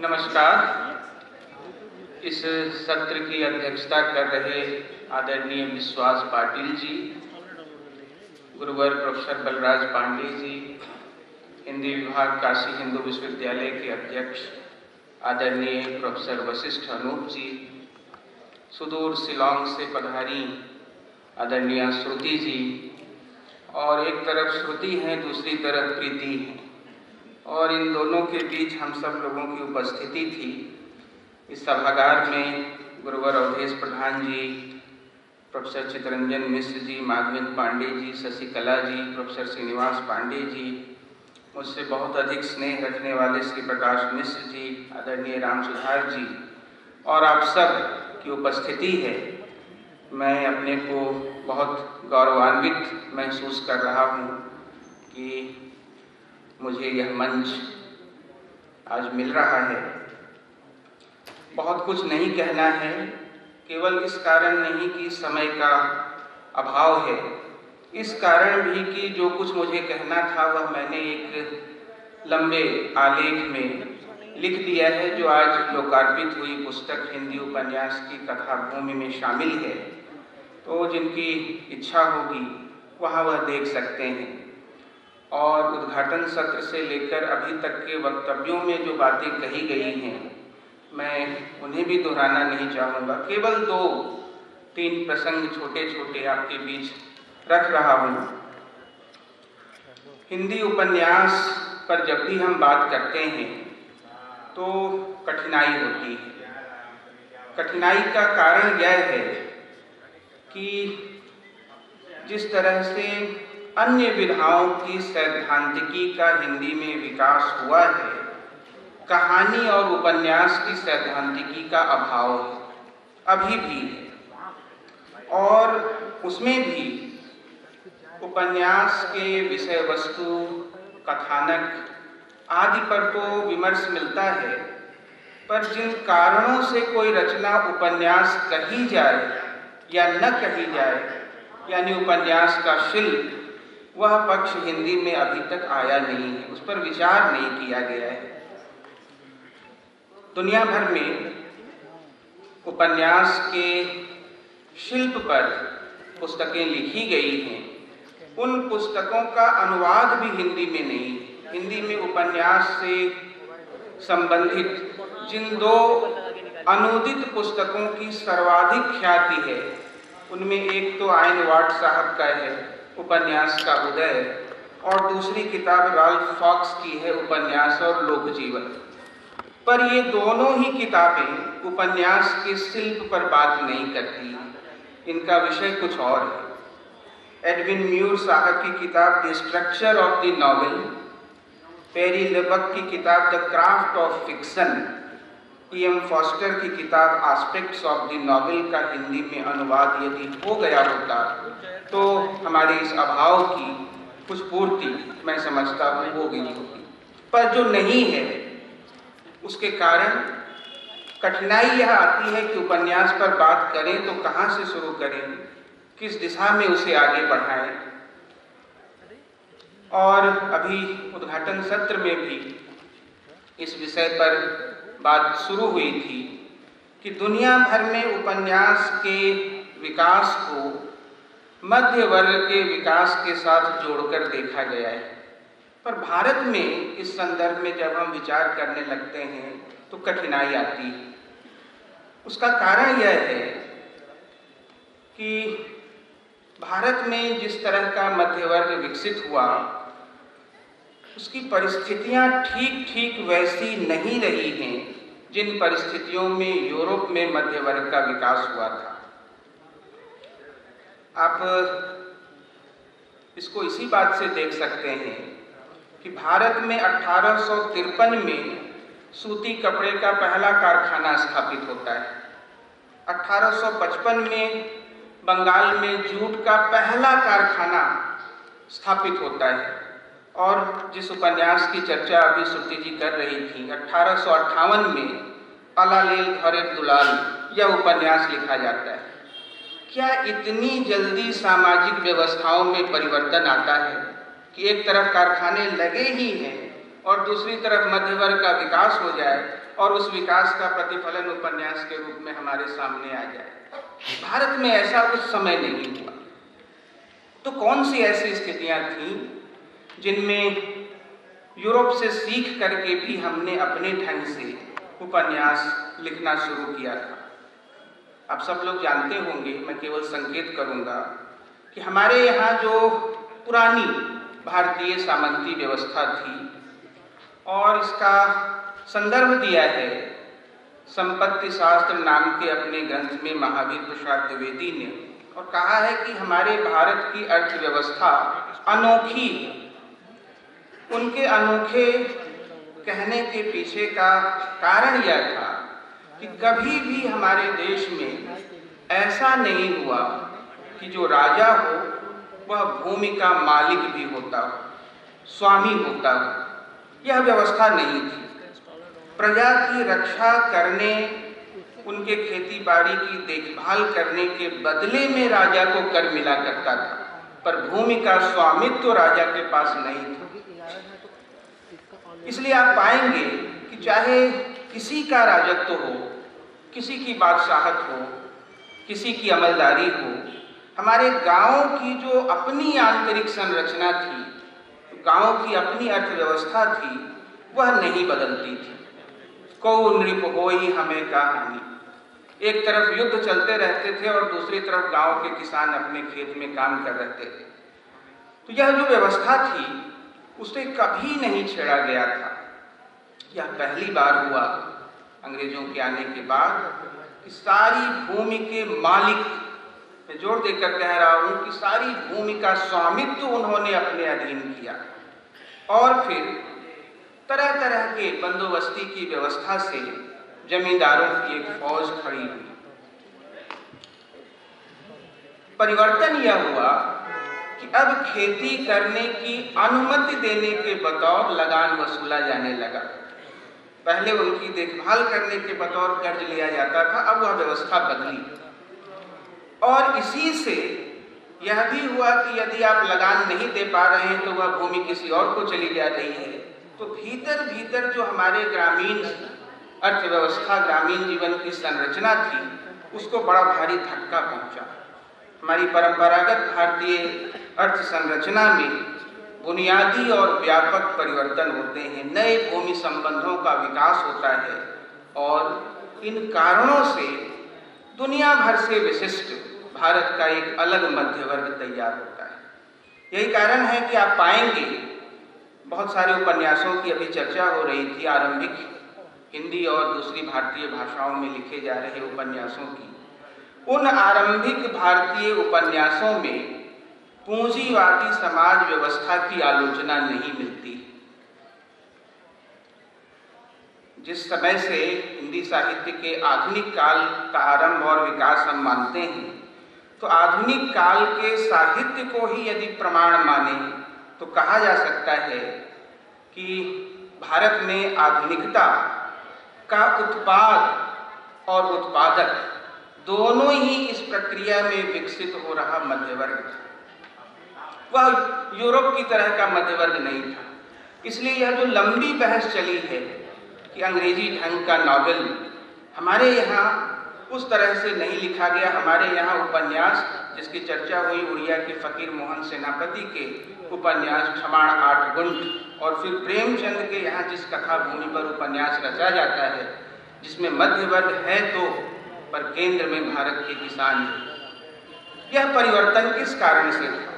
नमस्कार। इस सत्र की अध्यक्षता कर रहे आदरणीय विश्वास पाटिल जी, गुरुवर प्रोफेसर बलराज पांडे जी, हिंदी विभाग काशी हिंदू विश्वविद्यालय के अध्यक्ष आदरणीय प्रोफेसर वशिष्ठ अनूप जी, सुदूर शिलांग से पधारी आदरणीय श्रुति जी, और एक तरफ श्रुति है दूसरी तरफ प्रीति है, और इन दोनों के बीच हम सब लोगों की उपस्थिति थी। इस सभागार में गुरुवर अवधेश प्रधान जी, प्रोफेसर चितरंजन मिश्र जी, माधवेंद्र पांडे जी, शशिकला जी, प्रोफेसर श्रीनिवास पांडे जी, मुझसे बहुत अधिक स्नेह रखने वाले श्री प्रकाश मिश्र जी, आदरणीय राम सुधार जी, और आप सब की उपस्थिति है। मैं अपने को बहुत गौरवान्वित महसूस कर रहा हूँ कि मुझे यह मंच आज मिल रहा है। बहुत कुछ नहीं कहना है, केवल इस कारण नहीं कि समय का अभाव है, इस कारण भी कि जो कुछ मुझे कहना था वह मैंने एक लंबे आलेख में लिख दिया है, जो आज लोकार्पित हुई पुस्तक हिंदी उपन्यास की कथा भूमि में शामिल है। तो जिनकी इच्छा होगी वहाँ वह देख सकते हैं। और उद्घाटन सत्र से लेकर अभी तक के वक्तव्यों में जो बातें कही गई हैं, मैं उन्हें भी दोहराना नहीं चाहूँगा। केवल 2-3 प्रसंग छोटे छोटे आपके बीच रख रहा हूँ। हिंदी उपन्यास पर जब भी हम बात करते हैं तो कठिनाई होती है। कठिनाई का कारण यह है कि जिस तरह से अन्य विधाओं की सैद्धांतिकी का हिंदी में विकास हुआ है, कहानी और उपन्यास की सैद्धांतिकी का अभाव अभी भी है। और उसमें भी उपन्यास के विषय वस्तु, कथानक आदि पर तो विमर्श मिलता है, पर जिन कारणों से कोई रचना उपन्यास कही जाए या न कही जाए, यानी उपन्यास का शिल्प, वह पक्ष हिंदी में अभी तक आया नहीं है, उस पर विचार नहीं किया गया है। दुनिया भर में उपन्यास के शिल्प पर पुस्तकें लिखी गई हैं, उन पुस्तकों का अनुवाद भी हिंदी में नहीं है। हिंदी में उपन्यास से संबंधित जिन 2 अनुदित पुस्तकों की सर्वाधिक ख्याति है, उनमें एक तो आयन वाट साहब का है उपन्यास का उदय, और दूसरी किताब राल्फ फॉक्स की है उपन्यास और लोक जीवन। पर ये दोनों ही किताबें उपन्यास के शिल्प पर बात नहीं करती, इनका विषय कुछ और है। एडविन म्यूर साहब की किताब the structure of the novel, Percy Lubbock की किताब the craft of fiction, E.M. Forster की किताब एस्पेक्ट्स ऑफ द नॉवेल का हिंदी में अनुवाद यदि हो गया होता तो हमारे इस अभाव की कुछ पूर्ति मैं समझता हूँ हो गई होती। पर जो नहीं है उसके कारण कठिनाई यह आती है कि उपन्यास पर बात करें तो कहाँ से शुरू करें, किस दिशा में उसे आगे बढ़ाएं। और अभी उद्घाटन सत्र में भी इस विषय पर बात शुरू हुई थी कि दुनिया भर में उपन्यास के विकास को मध्य वर्ग के विकास के साथ जोड़कर देखा गया है, पर भारत में इस संदर्भ में जब हम विचार करने लगते हैं तो कठिनाई आती है। उसका कारण यह है कि भारत में जिस तरह का मध्य वर्ग विकसित हुआ, उसकी परिस्थितियां ठीक वैसी नहीं रही हैं जिन परिस्थितियों में यूरोप में मध्य वर्ग का विकास हुआ था। आप इसको इसी बात से देख सकते हैं कि भारत में 1853 में सूती कपड़े का पहला कारखाना स्थापित होता है। 1855 में बंगाल में जूट का पहला कारखाना स्थापित होता है। और जिस उपन्यास की चर्चा अभी श्रुति जी कर रही थी, 1858 में अलालेल घरे दुलाल यह उपन्यास लिखा जाता है। क्या इतनी जल्दी सामाजिक व्यवस्थाओं में परिवर्तन आता है कि एक तरफ कारखाने लगे ही हैं और दूसरी तरफ मध्य वर्ग का विकास हो जाए और उस विकास का प्रतिफलन उपन्यास के रूप में हमारे सामने आ जाए। भारत में ऐसा उस समय नहीं हुआ। तो कौन सी ऐसी स्थितियां थीं जिनमें यूरोप से सीख करके भी हमने अपने ढंग से उपन्यास लिखना शुरू किया था? आप सब लोग जानते होंगे, मैं केवल संकेत करूंगा कि हमारे यहाँ जो पुरानी भारतीय सामंती व्यवस्था थी और इसका संदर्भ दिया है संपत्ति शास्त्र नाम के अपने ग्रंथ में महावीर प्रसाद द्विवेदी ने, और कहा है कि हमारे भारत की अर्थव्यवस्था अनोखी है। उनके अनोखे कहने के पीछे का कारण यह था कि कभी भी हमारे देश में ऐसा नहीं हुआ कि जो राजा हो वह भूमि का मालिक भी होता हो, स्वामी होता हो। यह व्यवस्था नहीं थी। प्रजा की रक्षा करने, उनके खेती बाड़ी की देखभाल करने के बदले में राजा को कर मिला करता था, पर भूमि का स्वामित्व तो राजा के पास नहीं था। इसलिए आप पाएंगे कि चाहे किसी का राजत्व हो, किसी की बादशाहत हो, किसी की अमलदारी हो, हमारे गांव की जो अपनी आंतरिक संरचना थी, गांव की अपनी अर्थव्यवस्था थी, वह नहीं बदलती थी। को नृप होई हमें का हानि। एक तरफ युद्ध चलते रहते थे और दूसरी तरफ गांव के किसान अपने खेत में काम कर रहे थे। तो यह जो व्यवस्था थी उसे कभी नहीं छेड़ा गया था। यह पहली बार हुआ अंग्रेजों के आने के बाद कि सारी भूमि के मालिक, मैं जोर देकर कह रहा हूं कि सारी भूमि का स्वामित्व उन्होंने अपने अधीन किया। और फिर तरह तरह के बंदोबस्ती की व्यवस्था से जमींदारों की एक फौज खड़ी हुई। परिवर्तन यह हुआ कि अब खेती करने की अनुमति देने के बतौर लगान वसूला जाने लगा। पहले उनकी देखभाल करने के बतौर कर्ज लिया जाता था, अब वह व्यवस्था बदली। और इसी से यह भी हुआ कि यदि आप लगान नहीं दे पा रहे हैं तो वह भूमि किसी और को चली जा रही है। तो भीतर भीतर जो हमारे ग्रामीण अर्थव्यवस्था, ग्रामीण जीवन की संरचना थी, उसको बड़ा भारी धक्का पहुंचा। हमारी परंपरागत भारतीय अर्थ संरचना में बुनियादी और व्यापक परिवर्तन होते हैं, नए भूमि संबंधों का विकास होता है और इन कारणों से दुनिया भर से विशिष्ट भारत का एक अलग मध्य वर्ग तैयार होता है। यही कारण है कि आप पाएंगे बहुत सारे उपन्यासों की अभी चर्चा हो रही थी, आरंभिक हिंदी और दूसरी भारतीय भाषाओं में लिखे जा रहे उपन्यासों की। उन आरंभिक भारतीय उपन्यासों में पूंजीवादी समाज व्यवस्था की आलोचना नहीं मिलती। जिस समय से हिंदी साहित्य के आधुनिक काल का आरंभ और विकास हम मानते हैं, तो आधुनिक काल के साहित्य को ही यदि प्रमाण माने तो कहा जा सकता है कि भारत में आधुनिकता का उत्पाद और उत्पादक दोनों ही इस प्रक्रिया में विकसित हो रहा मध्यवर्ग था। वह यूरोप की तरह का मध्यवर्ग नहीं था। इसलिए यह जो लंबी बहस चली है कि अंग्रेजी ढंग का नॉवेल हमारे यहाँ उस तरह से नहीं लिखा गया। हमारे यहाँ उपन्यास, जिसकी चर्चा हुई उड़िया के फकीर मोहन सेनापति के उपन्यास क्षमाण 8 गुंठ, और फिर प्रेमचंद के यहाँ जिस कथा भूमि पर उपन्यास रचा जाता है, जिसमें मध्य वर्ग है तो पर केंद्र में भारत के किसान। यह परिवर्तन किस कारण से था?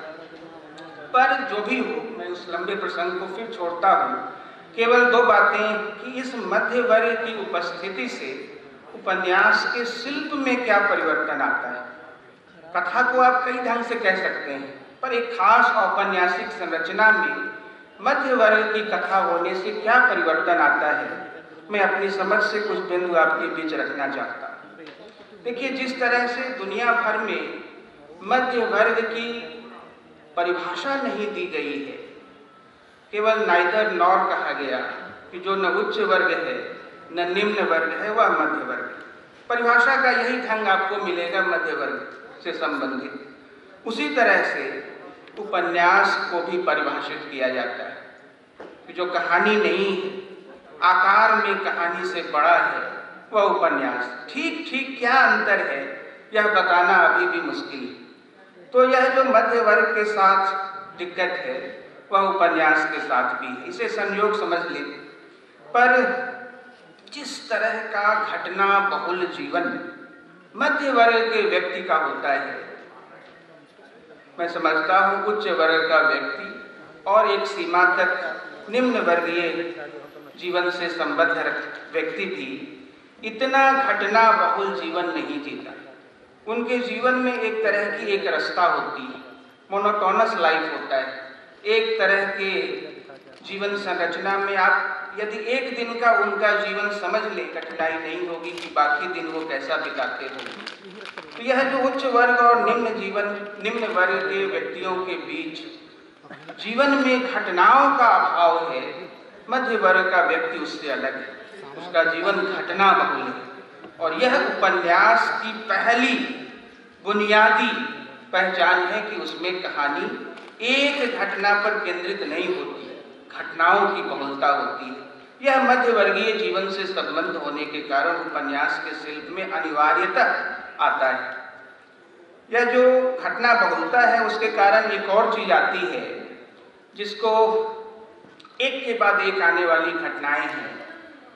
पर जो भी हो, मैं उस लंबे प्रसंग को फिर छोड़ता हूँ। केवल 2 बातें कि इस मध्य वर्ग की उपस्थिति से उपन्यास के शिल्प में क्या परिवर्तन आता है। कथा को आप कई ढंग से कह सकते हैं, पर एक खास औपन्यासिक संरचना में मध्य वर्ग की कथा होने से क्या परिवर्तन आता है, मैं अपनी समझ से कुछ बिंदु आपके बीच रखना चाहता हूँ। देखिए, जिस तरह से दुनिया भर में मध्य वर्ग की परिभाषा नहीं दी गई है, केवल नाइदर नॉर कहा गया कि जो न उच्च वर्ग है न निम्न वर्ग है, वह मध्य वर्ग है। परिभाषा का यही ढंग आपको मिलेगा मध्य वर्ग से संबंधित। उसी तरह से उपन्यास को भी परिभाषित किया जाता है। जो कहानी नहीं है, आकार में कहानी से बड़ा है, वह उपन्यास। ठीक ठीक क्या अंतर है यह बताना अभी भी मुश्किल है। तो यह जो मध्य वर्ग के साथ दिक्कत है वह उपन्यास के साथ भी है, इसे संयोग समझ लें। पर जिस तरह का घटना बहुल जीवन मध्य वर्ग के व्यक्ति का होता है, मैं समझता हूँ उच्च वर्ग का व्यक्ति और एक सीमा तक निम्न वर्गीय जीवन से संबद्ध व्यक्ति भी इतना घटना बहुल जीवन नहीं जीता। उनके जीवन में एक तरह की एक रास्ता होती है, मोनोटोनस लाइफ होता है। एक तरह के जीवन संरचना में आप यदि एक दिन का उनका जीवन समझ ले, कठिनाई नहीं होगी कि बाकी दिन वो कैसा बिताते होंगे। तो यह जो उच्च वर्ग और निम्न वर्ग के व्यक्तियों के बीच जीवन में घटनाओं का अभाव है, मध्य वर्ग का व्यक्ति उससे अलग है, उसका जीवन घटना बहुल है। और यह उपन्यास की पहली बुनियादी पहचान है कि उसमें कहानी एक घटना पर केंद्रित नहीं होती, घटनाओं की बहुलता होती है। यह मध्य वर्गीय जीवन से संबंध होने के कारण उपन्यास के शिल्प में अनिवार्यतः आता है। यह जो घटना बहुलता है उसके कारण एक और चीज आती है जिसको एक के बाद एक आने वाली घटनाएं हैं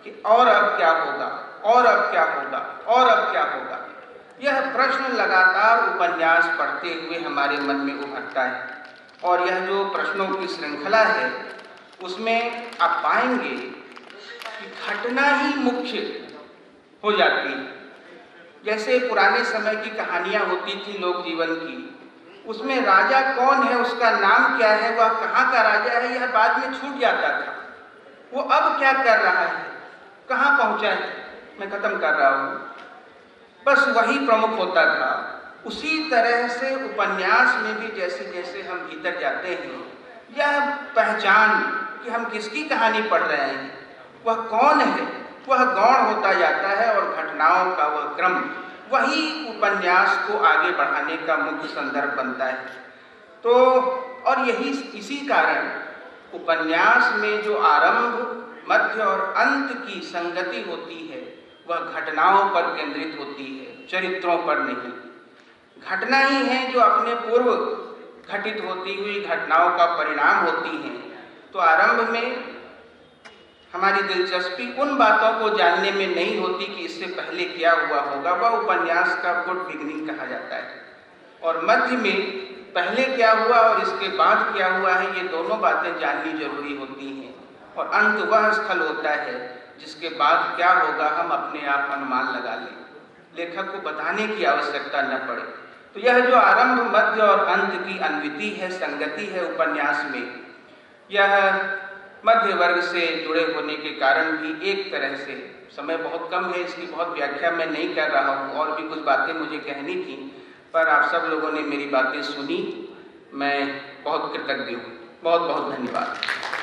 कि और अब क्या होगा, और अब क्या होगा, और अब क्या होगा। यह प्रश्न लगातार उपन्यास पढ़ते हुए हमारे मन में उभरता है। और यह जो प्रश्नों की श्रृंखला है उसमें आप पाएंगे कि घटना ही मुख्य हो जाती है। जैसे पुराने समय की कहानियां होती थी लोक जीवन की, उसमें राजा कौन है, उसका नाम क्या है, वह कहाँ का राजा है, यह बाद में छूट जाता था। वो अब क्या कर रहा है, कहाँ पहुंचा है, मैं खत्म कर रहा हूँ, बस वही प्रमुख होता था। उसी तरह से उपन्यास में भी जैसे जैसे हम भीतर जाते हैं, यह पहचान कि हम किसकी कहानी पढ़ रहे हैं, वह कौन है, वह गौण होता जाता है। और घटनाओं का वह क्रम वही उपन्यास को आगे बढ़ाने का मुख्य संदर्भ बनता है। तो और इसी कारण उपन्यास में जो आरंभ, मध्य और अंत की संगति होती है वह घटनाओं पर केंद्रित होती है, चरित्रों पर नहीं। घटना ही है जो अपने पूर्व घटित होती हुई घटनाओं का परिणाम होती हैं। तो आरंभ में हमारी दिलचस्पी उन बातों को जानने में नहीं होती कि इससे पहले क्या हुआ होगा, वह उपन्यास का गुड बिगिनिंग कहा जाता है। और मध्य में पहले क्या हुआ और इसके बाद क्या हुआ है, ये दोनों बातें जाननी जरूरी होती हैं। और अंत वह स्थल होता है जिसके बाद क्या होगा हम अपने आप अनुमान लगा लें, लेखक को बताने की आवश्यकता न पड़े। तो यह जो आरंभ, मध्य और अंत की अन्विति है, संगति है उपन्यास में, यह मध्य वर्ग से जुड़े होने के कारण भी एक तरह से, समय बहुत कम है, इसकी बहुत व्याख्या मैं नहीं कर रहा हूँ, और भी कुछ बातें मुझे कहनी थी, पर आप सब लोगों ने मेरी बातें सुनी, मैं बहुत कृतज्ञ हूँ। बहुत बहुत धन्यवाद।